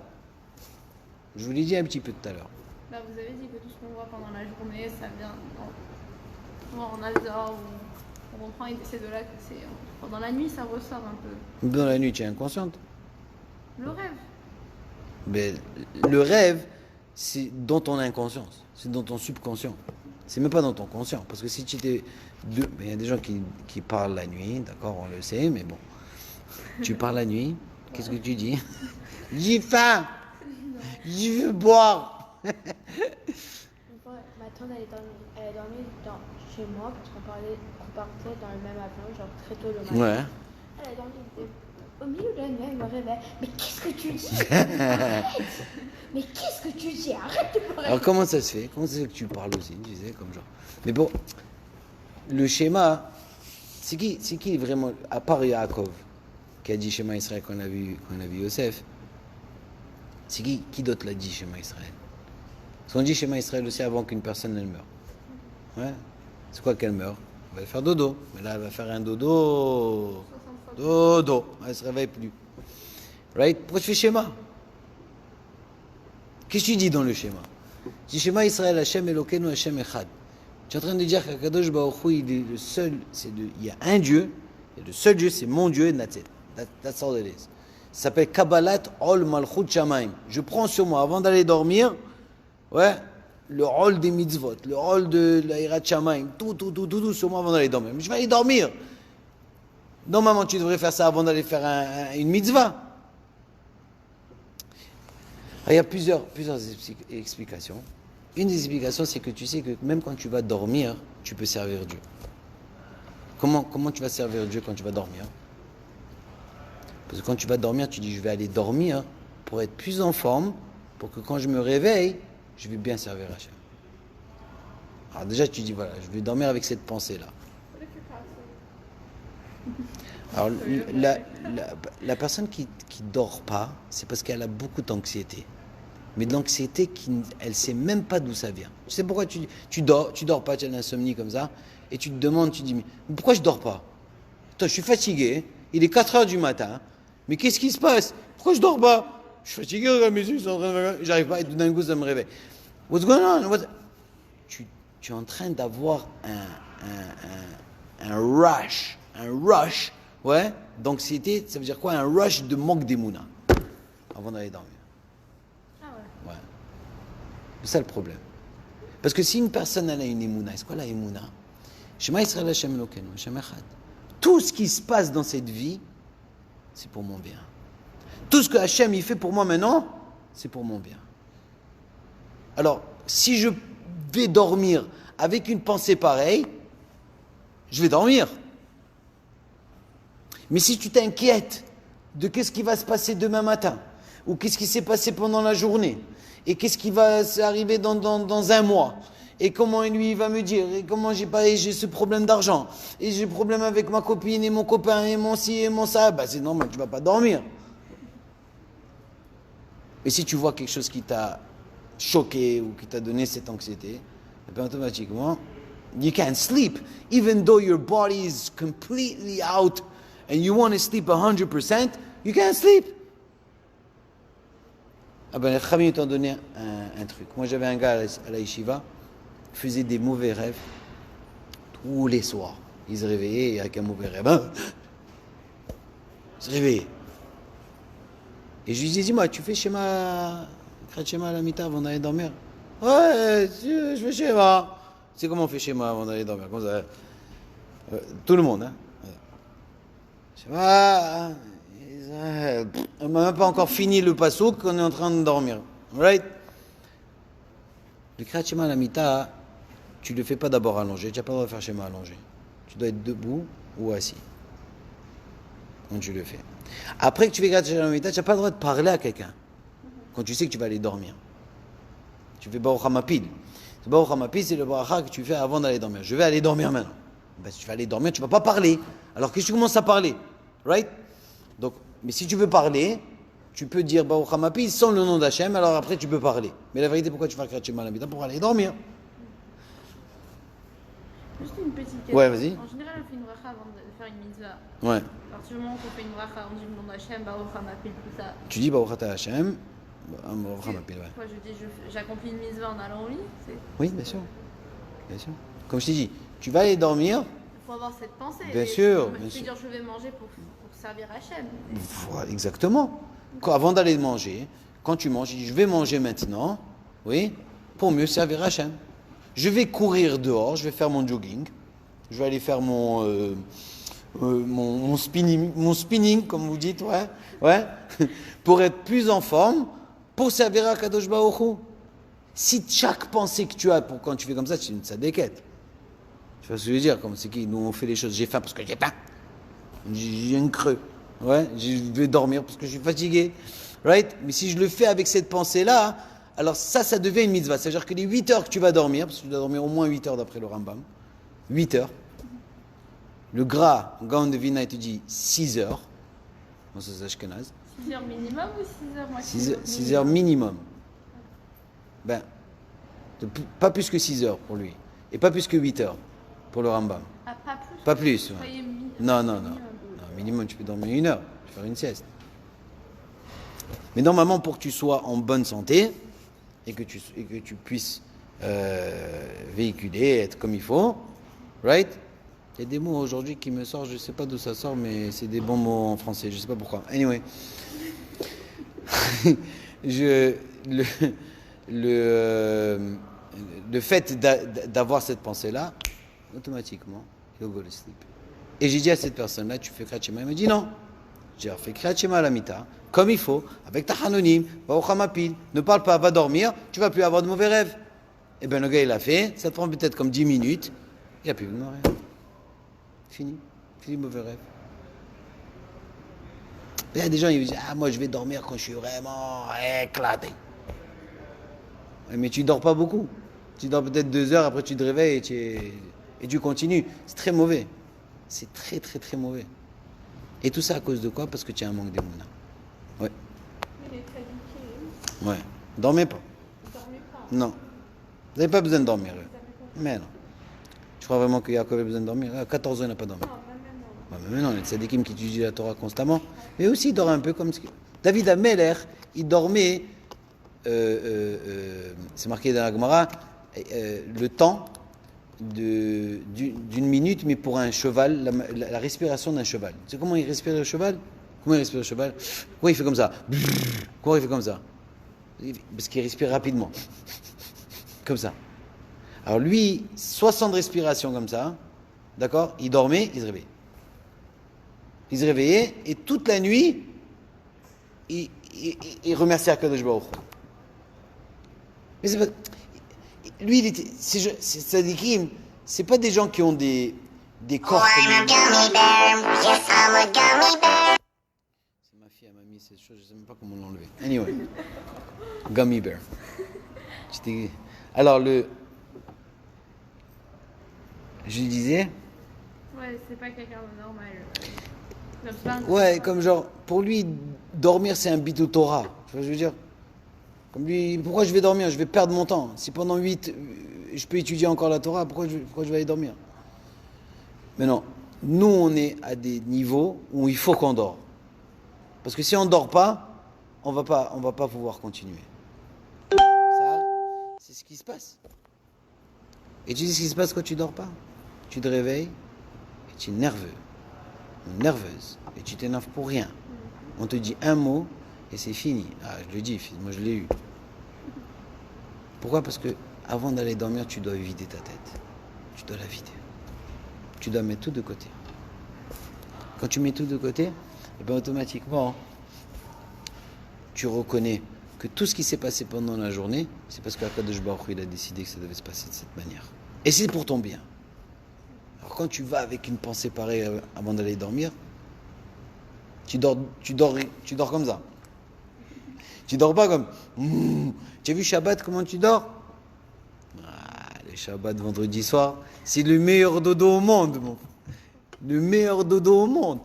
Je vous l'ai dit un petit peu tout à l'heure. Bah, vous avez dit que tout ce qu'on voit pendant la journée, ça vient en Azor ou on prend ces deux-là que c'est pendant la nuit, ça ressort un peu. Dans la nuit, tu es inconsciente. Le rêve. Mais le rêve, c'est dans ton inconscience, c'est dans ton subconscient. C'est même pas dans ton conscient. Parce que si tu étais. Il y a des gens qui parlent la nuit, d'accord, on le sait, mais bon. Tu parles la nuit, qu'est-ce que tu dis? J'ai faim! Je veux boire! Une fois, ma tante, elle est dormie chez moi parce qu'on partait dans le même avion, genre très tôt le matin. Ouais. Elle a dormi au milieu de la nuit, elle me réveille. Mais qu'est-ce que tu dis? Arrête! Mais qu'est-ce que tu dis? Arrête de parler! Alors comment ça se fait? Comment ça se fait que tu parles aussi, tu sais, comme genre. Mais bon, le schéma, c'est qui vraiment, à part Yaakov, qui a dit schéma Israël qu'on a vu Yosef, c'est qui d'autre l'a dit schéma Israël? Parce qu'on dit schéma Israël aussi avant qu'une personne elle meure. Ouais. C'est quoi qu'elle meurt? Elle va faire dodo. Mais là, elle va faire un dodo. Dodo. Elle ne se réveille plus. Right? Pourquoi tu fais schéma? Qu'est-ce que tu dis dans le schéma? Tu dis schéma Israël, Hashem Elokeinu, Hashem Echad. Tu es en train de dire qu'Akadosh Baruch Hu, il est le seul, il y a un Dieu, et le seul Dieu, c'est mon Dieu, that's it. That's all it is. Ça s'appelle Kabbalat Ol Malchut Shamaim. Je prends sur moi, avant d'aller dormir, ouais, le rôle des mitzvot, le rôle de la Hirat Shamaim, tout sur moi avant d'aller dormir. Mais je vais aller dormir. Normalement, tu devrais faire ça avant d'aller faire une mitzvah. Il y a plusieurs explications. Une des explications, c'est que tu sais que même quand tu vas dormir, tu peux servir Dieu. Comment tu vas servir Dieu quand tu vas dormir? Parce que quand tu vas dormir, tu dis je vais aller dormir pour être plus en forme, pour que quand je me réveille, je vais bien servir Hachem. Alors déjà, tu dis voilà, je vais dormir avec cette pensée-là. Alors la personne qui dort pas, c'est parce qu'elle a beaucoup d'anxiété. Mais de l'anxiété, elle ne sait même pas d'où ça vient. Tu sais pourquoi tu dors pas, tu as l'insomnie comme ça, et tu te demandes, tu dis, mais pourquoi je dors pas? Toi, je suis fatigué, il est 4 heures du matin, mais qu'est-ce qui se passe? Pourquoi je dors pas? Je suis fatigué, regarde mes yeux, j'arrive pas, et tout d'un coup, ça me réveille. What's going on? Tu es en train d'avoir un rush, ouais, d'anxiété, ça veut dire quoi? Un rush de manque d'émouna, avant d'aller dormir. Ouais. C'est ça le problème. Parce que si une personne elle a une émouna, c'est quoi la émouna? Shema Yisrael Hashem Elokeinu, Hashem Echad. Tout ce qui se passe dans cette vie, c'est pour mon bien. Tout ce que Hashem il fait pour moi maintenant, c'est pour mon bien. Alors, si je vais dormir avec une pensée pareille, je vais dormir. Mais si tu t'inquiètes de qu'est-ce qui va se passer demain matin, ou qu'est-ce qui s'est passé pendant la journée, et qu'est-ce qui va arriver dans un mois, et comment lui va me dire, et comment j'ai ce problème d'argent, et j'ai problème avec ma copine et mon copain et mon ci et mon ça, bah c'est normal, tu vas pas dormir. Mais si tu vois quelque chose qui t'a choqué ou qui t'a donné cette anxiété, et bien automatiquement, you can't sleep. Even though your body is completely out and you want to sleep 100%, you can't sleep. Ah ben les Khamim t'ont donné un truc. Moi j'avais un gars à la yeshiva, il faisait des mauvais rêves tous les soirs. Il se réveillait avec un mauvais rêve. Il se réveillait. Et je lui disais, dis-moi, tu fais schéma à la mi-temps avant d'aller dormir? Ouais, je fais schéma. C'est comment on fait schéma avant d'aller dormir? Comme ça. Tout le monde, hein. Schéma. On n'a même pas encore fini le passouk qu'on est en train de dormir. Right? Le kriyat shema à la mita, tu ne le fais pas d'abord allongé. Tu n'as pas le droit de faire schéma allongé. Tu dois être debout ou assis. Quand tu le fais. Après que tu fais kriyat shema à la mita, tu n'as pas le droit de parler à quelqu'un. Quand tu sais que tu vas aller dormir. Tu fais Baruch HaMapil. Baruch HaMapil, c'est le bracha que tu fais avant d'aller dormir. Je vais aller dormir maintenant. Ben, si tu vas aller dormir, tu ne vas pas parler. Alors que si tu commences à parler, right? Donc, mais si tu veux parler, tu peux dire Baruch HaMapil sans le nom d'Hachem, alors après tu peux parler. Mais la vérité, pourquoi tu fais Kriyat Shema à la Mita? Pour aller dormir. Juste une petite question. Ouais, vas-y. En général, on fait une bracha avant de faire une mitzvah. Ouais. À partir du moment où on fait une bracha, on dit le nom d'Hachem, Baruch HaMapil, tout ça. Tu dis Baruch Ata Hachem, Baruch HaMapil, ouais. Moi, je dis, j'accomplis une mitzvah en allant au lit. Oui, bien sûr. Bien sûr. Comme je t'ai dit, tu vas aller dormir. Il faut avoir cette pensée. Bien Et sûr, tu bien peux sûr. dire, je vais manger pour servir Hachem. Voilà, exactement. Avant d'aller manger, quand tu manges, tu dis, je vais manger maintenant, oui, pour mieux servir Hachem. Je vais courir dehors, je vais faire mon jogging, je vais aller faire mon spinning, comme vous dites, ouais, pour être plus en forme, pour servir à Kadosh Baruch Hu. Si chaque pensée que tu as pour quand tu fais comme ça, c'est une sadéquette. Tu vois ce que je veux dire? Comme c'est qui nous on fait les choses, j'ai faim parce que j'ai faim. J'ai une creux. Ouais, je vais dormir parce que je suis fatigué. Right? Mais si je le fais avec cette pensée-là, alors ça devient une mitzvah. C'est-à-dire que les 8 heures que tu vas dormir, parce que tu dois dormir au moins 8 heures d'après le Rambam, 8 heures. Le gras, Gaon de Vina, il te dit 6 heures. Bon, ça c'est Ashkenaz. 6 heures minimum ou 6 heures maximum? 6 heures minimum. Ben, pas plus que 6 heures pour lui. Et pas plus que 8 heures pour le Rambam. Ah, pas plus? Pas plus. Ouais. Soyez Non. Minimum, tu peux dormir 1 heure. Tu peux faire une sieste. Mais normalement, pour que tu sois en bonne santé et que tu puisses véhiculer, être comme il faut, right? Il y a des mots aujourd'hui qui me sortent, je ne sais pas d'où ça sort, mais c'est des bons mots en français, je ne sais pas pourquoi. Anyway. Le fait d'avoir cette pensée-là, automatiquement, you'll go to sleep. Et j'ai dit à cette personne-là, tu fais Kriyat Shema? Il m'a dit non. J'ai fait Kriyat Shema à la mita, comme il faut, avec ta Hanonim, Baruch HaMapil, ne parle pas, va dormir, tu vas plus avoir de mauvais rêves. Et bien le gars il a fait, ça te prend peut-être comme 10 minutes, il n'y a plus de mauvais rêves. Fini le mauvais rêve. Il y a des gens qui disent, moi je vais dormir quand je suis vraiment éclaté. Mais tu dors pas beaucoup. Tu dors peut-être 2 heures, après tu te réveilles et tu continues. C'est très mauvais. C'est très très très mauvais. Et tout ça à cause de quoi? Parce que tu as un manque d'émouna. Ouais. Il est qualifié. Ouais. Dormez pas. Dormez pas. Non. Vous n'avez pas besoin de dormir. Mais non. Je crois vraiment que Yaakov a besoin de dormir. À 14 ans, il n'a pas dormi. Non, Mais non, les tzadikim qui étudient la Torah constamment. Mais aussi, il dort un peu comme... David Ameler, il dormait... c'est marqué dans la Gemara, le temps d'une minute, mais pour un cheval, la respiration d'un cheval. Tu sais comment il respire le cheval? Comment il respire le cheval? Pourquoi il fait comme ça? Pourquoi il fait comme ça? Parce qu'il respire rapidement. Comme ça. Alors lui, 60 respirations comme ça, d'accord? Il dormait, il se réveillait. Il se réveillait, et toute la nuit, il remerciait Akadosh Baruch Hu. Mais c'est pas... Lui, c'est tzadikim, c'est pas des gens qui ont des corps Oh, I'm a comme... gummy bear. Yes, I'm a gummy bear. C'est ma fille, elle m'a mis cette chose, je sais même pas comment l'enlever. Anyway. Gummy bear. Alors, je disais... Ouais, c'est pas quelqu'un de normal. Comme ça, Ouais, comme genre, pour lui, dormir, c'est un bit au Torah. Tu vois ce que je veux dire? Comme lui, pourquoi je vais dormir? Je vais perdre mon temps. Si pendant 8, je peux étudier encore la Torah, pourquoi je vais aller dormir? Mais non, nous on est à des niveaux où il faut qu'on dort. Parce que si on ne dort pas, on va pas pouvoir continuer. Ça, c'est ce qui se passe. Et tu sais ce qui se passe quand tu dors pas? Tu te réveilles et tu es nerveux, nerveuse, et tu t'énerves pour rien. On te dit un mot et c'est fini. Ah, je le dis, moi je l'ai eu. Pourquoi? Parce que avant d'aller dormir, tu dois vider ta tête. Tu dois la vider. Tu dois mettre tout de côté. Quand tu mets tout de côté, et bien automatiquement, tu reconnais que tout ce qui s'est passé pendant la journée, c'est parce qu'Akadosh Baruch Hu, il a décidé que ça devait se passer de cette manière. Et c'est pour ton bien. Alors quand tu vas avec une pensée pareille avant d'aller dormir, tu dors comme ça. Tu dors pas comme... Tu as vu Shabbat, comment tu dors? Le Shabbat vendredi soir, c'est le meilleur dodo au monde. Le meilleur dodo au monde.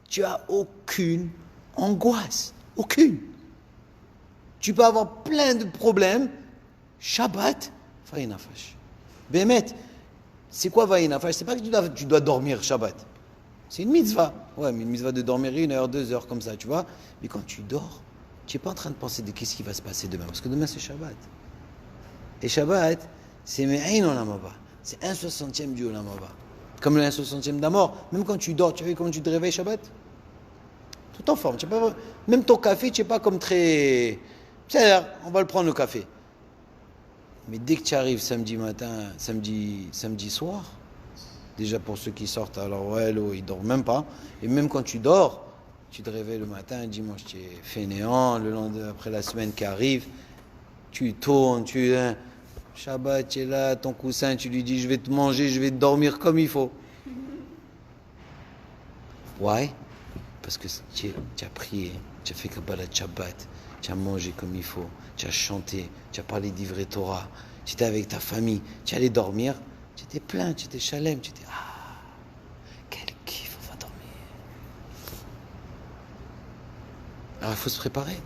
Tu as aucune angoisse. Aucune. Tu peux avoir plein de problèmes. Shabbat, Vaïnafash. Bémet, c'est quoi Vaïnafash? C'est pas que tu dois dormir Shabbat. C'est une mitzvah. Ouais, mais une mitzvah de dormir 1 heure, 2 heures comme ça, tu vois. Mais quand tu dors, tu n'es pas en train de penser de qu'est-ce qui va se passer demain. Parce que demain, c'est Shabbat. Et Shabbat, c'est Me'ain Olam Haba. C'est 1/60 du Olam Haba. Comme le 1/60 d'Amor. Même quand tu dors, tu as vu comment tu te réveilles Shabbat? Tout en forme. Même ton café, tu n'es pas comme très... C'est-à-dire, on va le prendre le café. Mais dès que tu arrives samedi matin, samedi soir, déjà pour ceux qui sortent à l'Orwell, ils ne dorment même pas. Et même quand tu dors, tu te réveilles le matin, dimanche tu es fainéant, le lendemain, après la semaine qui arrive, tu tournes, Shabbat, tu es là, ton coussin, tu lui dis je vais te manger, je vais te dormir comme il faut. Why? Parce que tu as prié, tu as fait Kabbalah Shabbat, tu as mangé comme il faut, tu as chanté, tu as parlé d'Ivrei Torah, tu étais avec ta famille, tu allais dormir, tu étais plein, tu étais chalem, tu étais quel kiff, on va dormir. Alors il faut se préparer.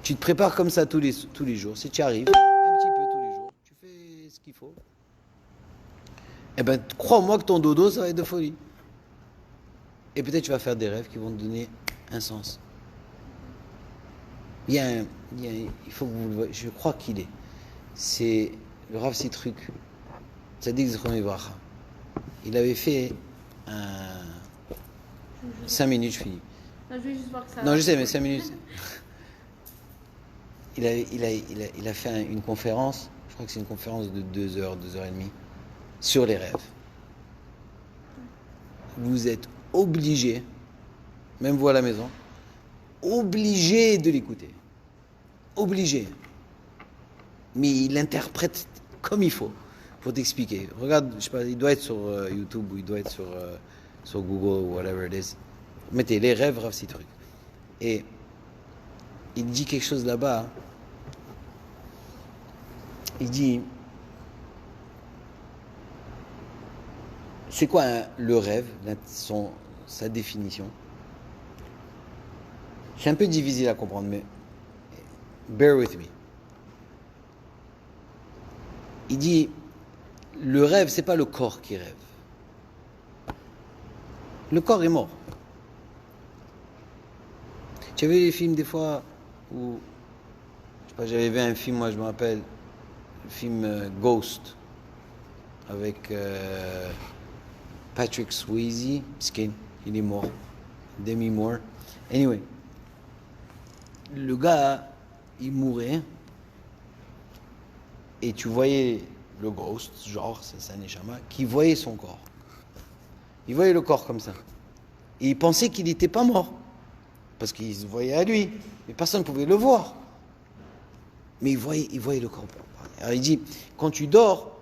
Tu te prépares comme ça tous les jours. Si tu arrives, un petit peu tous les jours, tu fais ce qu'il faut. Eh bien, crois-moi que ton dodo, ça va être de folie. Et peut-être tu vas faire des rêves qui vont te donner un sens. Il faut que vous le voyez, je crois qu'il est. C'est le Rav Sitruk, Tzadik Zichrono Livracha. Il avait fait 5 minutes, je finis. Non, je vais juste voir que ça... Non, je sais, mais 5 minutes. Il a fait une conférence, je crois que c'est une conférence de 2 heures, 2 heures et demie, sur les rêves. Vous êtes obligés, même vous à la maison, obligés de l'écouter. Obligés. Mais il l'interprète comme il faut. Pour t'expliquer. Regarde, je sais pas, il doit être sur YouTube ou il doit être sur Google ou whatever it is. Mettez les rêves, Rav Sitruk. Et il dit quelque chose là-bas. Il dit, c'est quoi le rêve, sa définition? C'est un peu difficile à comprendre, mais bear with me. Il dit, le rêve, c'est pas le corps qui rêve. Le corps est mort. Tu as vu les films des fois où, je sais pas, j'avais vu un film, moi je me rappelle, le film Ghost, avec Patrick Swayze, Skin, il est mort, Demi Moore. Anyway, le gars, il mourait, et tu voyais le ghost, genre, c'est un neshama, qui voyait son corps. Il voyait le corps comme ça. Et il pensait qu'il n'était pas mort. Parce qu'il se voyait à lui. Mais personne ne pouvait le voir. Mais il voyait le corps. Alors il dit, quand tu dors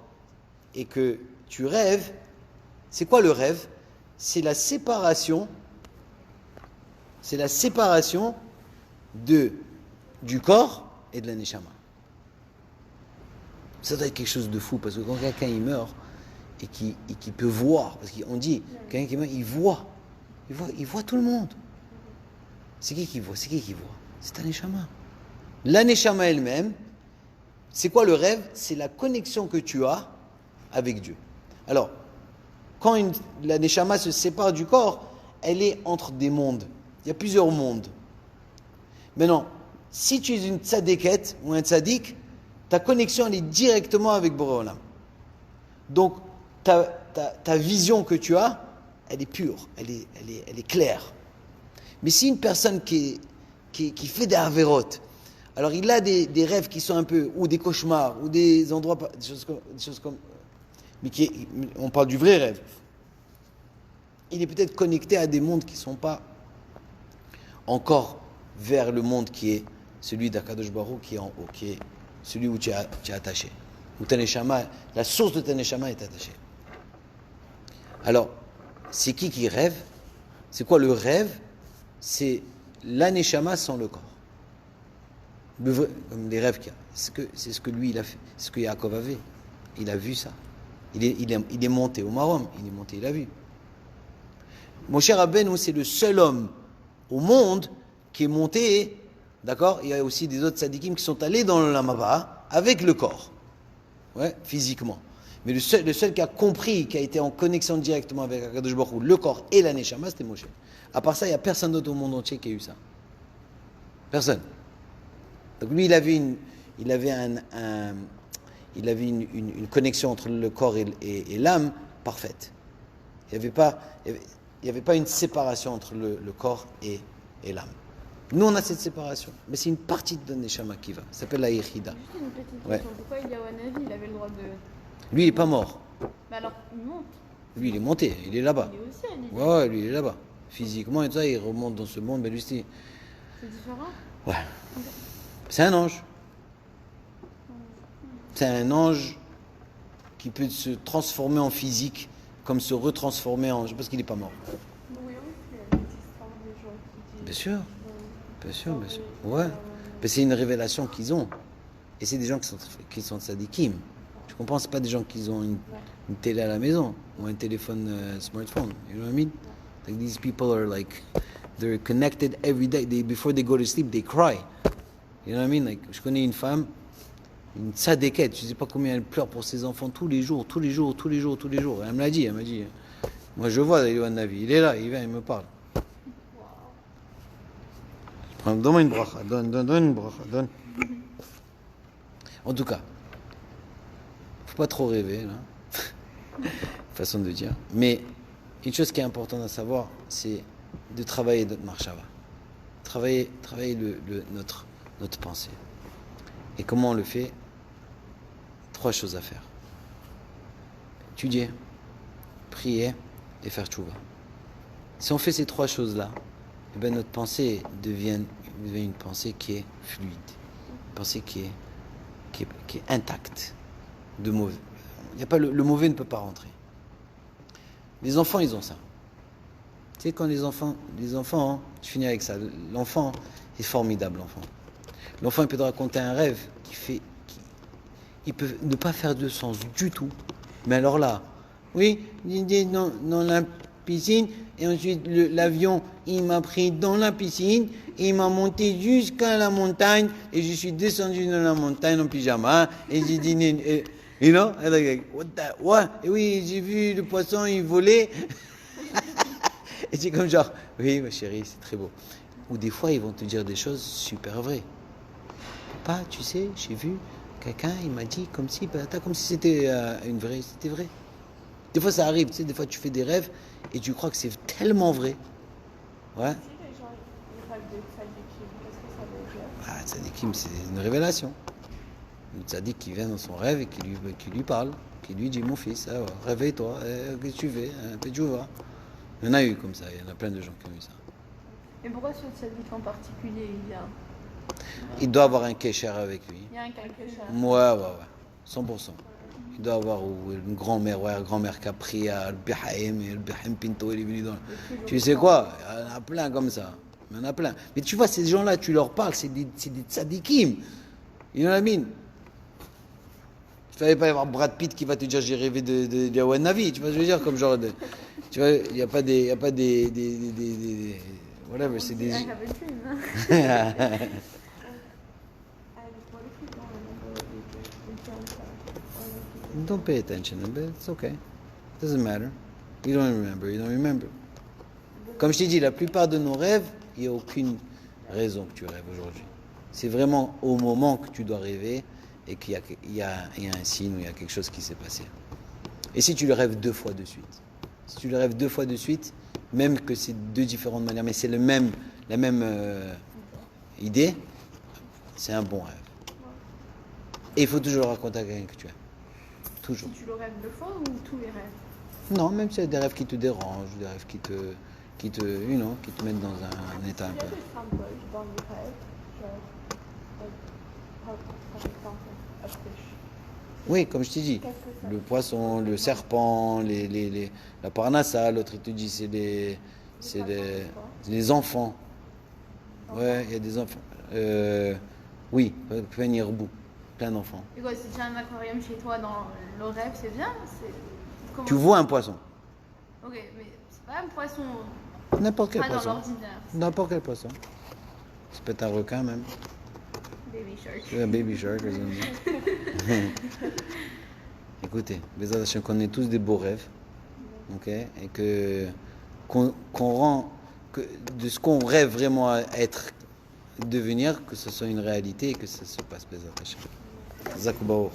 et que tu rêves, c'est quoi le rêve? C'est la séparation. C'est la séparation du corps et de la neshama. Ça doit être quelque chose de fou, parce que quand quelqu'un il meurt et qui peut voir, parce qu'on dit, quelqu'un qui meurt, il voit tout le monde. C'est qui voit? C'est un neshama. La neshama elle-même, c'est quoi le rêve? C'est la connexion que tu as avec Dieu. Alors, quand la neshama se sépare du corps, elle est entre des mondes. Il y a plusieurs mondes. Maintenant, si tu es une tzadékette ou un tzadik, ta connexion elle est directement avec Boré Olam. Donc, ta vision que tu as, elle est pure, elle est claire. Mais si une personne qui fait des avérotes, alors il a des rêves qui sont un peu, ou des cauchemars, ou des endroits, des choses comme mais on parle du vrai rêve. Il est peut-être connecté à des mondes qui ne sont pas encore vers le monde qui est celui d'Akadosh Baruch Hu, qui est en haut, qui est celui où tu es attaché. Où ta neshama, la source de ta neshama est attachée. Alors, c'est qui rêve? C'est quoi le rêve? C'est la neshama sans le corps. Comme les rêves qu'il y a. C'est ce que lui, il a fait. C'est ce que Yaakov avait. Il a vu ça. Il est monté au Marom. Il est monté, il a vu. Moshe Rabbeinu, c'est le seul homme au monde qui est monté, d'accord? Il y a aussi des autres tzadikim qui sont allés dans le Lamaba avec le corps, ouais, physiquement. Mais le seul qui a compris, qui a été en connexion directement avec Akadosh Baruch Hu, le corps et la neshama, c'était Moshe. À part ça, il n'y a personne d'autre au monde entier qui a eu ça. Personne. Donc lui, il avait une connexion entre le corps et l'âme parfaite. Il n'y avait pas une séparation entre le corps et l'âme. Nous, on a cette séparation, mais c'est une partie de Neshama qui va. Ça s'appelle la Yechida. Juste une petite question. Ouais. Pourquoi Eliyahu il avait le droit de... Lui, il n'est pas mort. Mais alors, il monte. Lui, il est monté, il est là-bas. Il est aussi Eliyahu. Ouais, lui, il est là-bas. Physiquement et tout ça, il remonte dans ce monde, mais lui, c'est différent? ouais. C'est un ange. C'est un ange qui peut se transformer en physique, comme se retransformer en... Parce qu'il n'est pas mort. Oui, oui, il y a l'existence des gens qui disent. Bien sûr. Ouais. Mais c'est une révélation qu'ils ont. Et c'est des gens qui sont tzadikim. Tu comprends? C'est pas des gens qui ont une télé à la maison ou un téléphone smartphone. You know what I mean? Like these people are like, they're connected every day. Before they go to sleep, they cry. You know what I mean? Like, je connais une femme, une tzadékette, je sais pas combien elle pleure pour ses enfants tous les jours. Elle me l'a dit, moi je vois Eliyahu Navi, il est là, il vient, il me parle. Donne-moi une bracha, donne. En tout cas, faut pas trop rêver, là. Façon de dire. Mais une chose qui est importante à savoir, c'est de travailler notre marshava. Travailler notre pensée. Et comment on le fait? 3 choses à faire. Étudier, prier et faire tchouva. Si on fait ces 3 choses-là, eh bien notre pensée devient une pensée qui est fluide, une pensée qui est intacte. De mauvais. Il y a pas le mauvais ne peut pas rentrer. Les enfants, ils ont ça. Tu sais, quand les enfants, hein, je finis avec ça. L'enfant est formidable, l'enfant. L'enfant, il peut te raconter un rêve il peut ne pas faire de sens du tout. Mais alors là, oui, j'étais dans la piscine, et ensuite l'avion, il m'a pris dans la piscine, et il m'a monté jusqu'à la montagne, et je suis descendu dans la montagne en pyjama, et j'ai dit, you know, what? Et oui, j'ai vu le poisson, il volait. Et c'est comme genre, oui, ma chérie, c'est très beau. Ou des fois, ils vont te dire des choses super vraies. Papa, tu sais, j'ai vu quelqu'un, il m'a dit comme si c'était c'était vrai. Des fois, ça arrive, tu sais, des fois, tu fais des rêves et tu crois que c'est tellement vrai. Ouais. Si les gens ils rêvent de tzadikim, qu'est-ce que ça veut dire? Ah, tzadikim, c'est une révélation. Le tzadik qui vient dans son rêve et qui lui parle, qui lui dit, mon fils, réveille-toi, qu'est-ce que tu fais? Fais tchouva. Il y en a eu comme ça, il y en a plein de gens qui ont eu ça. Et pourquoi ce tzaddik en particulier, Il doit avoir un kécher avec lui. il y a un quelque chose? Ouais. 100%. Il doit avoir une grand-mère qui a pris à Al-Bihaim, et Al-Bihaim Pinto, il est venu dans... Tu sais quoi? Il y en a plein comme ça. Il y en a plein. Mais tu vois, ces gens-là, tu leur parles, c'est des tzadikim. You know what I mean? Il ne fallait pas y avoir Brad Pitt qui va te dire j'ai rêvé de Yawan Navi. Tu vois ce que je veux dire? Comme genre de... Tu vois, il n'y a pas des... Whatever, c'est des... Don't pay attention, but it's okay. Doesn't matter. You don't remember, you don't remember. Comme je t'ai dit, la plupart de nos rêves, il n'y a aucune raison que tu rêves aujourd'hui. C'est vraiment au moment que tu dois rêver et qu'il y a un signe ou il y a quelque chose qui s'est passé. Et si tu le rêves 2 fois de suite, si tu le rêves 2 fois de suite, même que c'est 2 différentes manières, mais c'est la même idée, c'est un bon rêve. Et il faut toujours le raconter à quelqu'un que tu aimes. Toujours. Si tu le rêves 2 fois ou tous les rêves? Non, même s'il y a des rêves qui te dérangent, des rêves qui te mettent dans un état un peu. Il y a des symboles dans les rêves, genre, par exemple, un fish. Oui, comme je t'ai dit, Qu'est-ce que ça le poisson, le serpent, la parnassa, l'autre il te dit c'est les enfants. Ouais, il y a des enfants. Oui, plein d'enfants. Et quoi, si tu as un aquarium chez toi dans le rêve, c'est bien? Comment... Tu vois un poisson, Ok, mais c'est pas un poisson n'importe quel pas dans poisson, l'ordinaire. n'importe quel poisson. Ça peut être un requin même, Baby shark. un baby shark. Ils ont dit. Écoutez, les Hachem, qu'on ait tous des beaux rêves, ok, et qu'on rend que de ce qu'on rêve vraiment à être, devenir, que ce soit une réalité et que ça se passe. Bezat Hashem. Zakoubaour.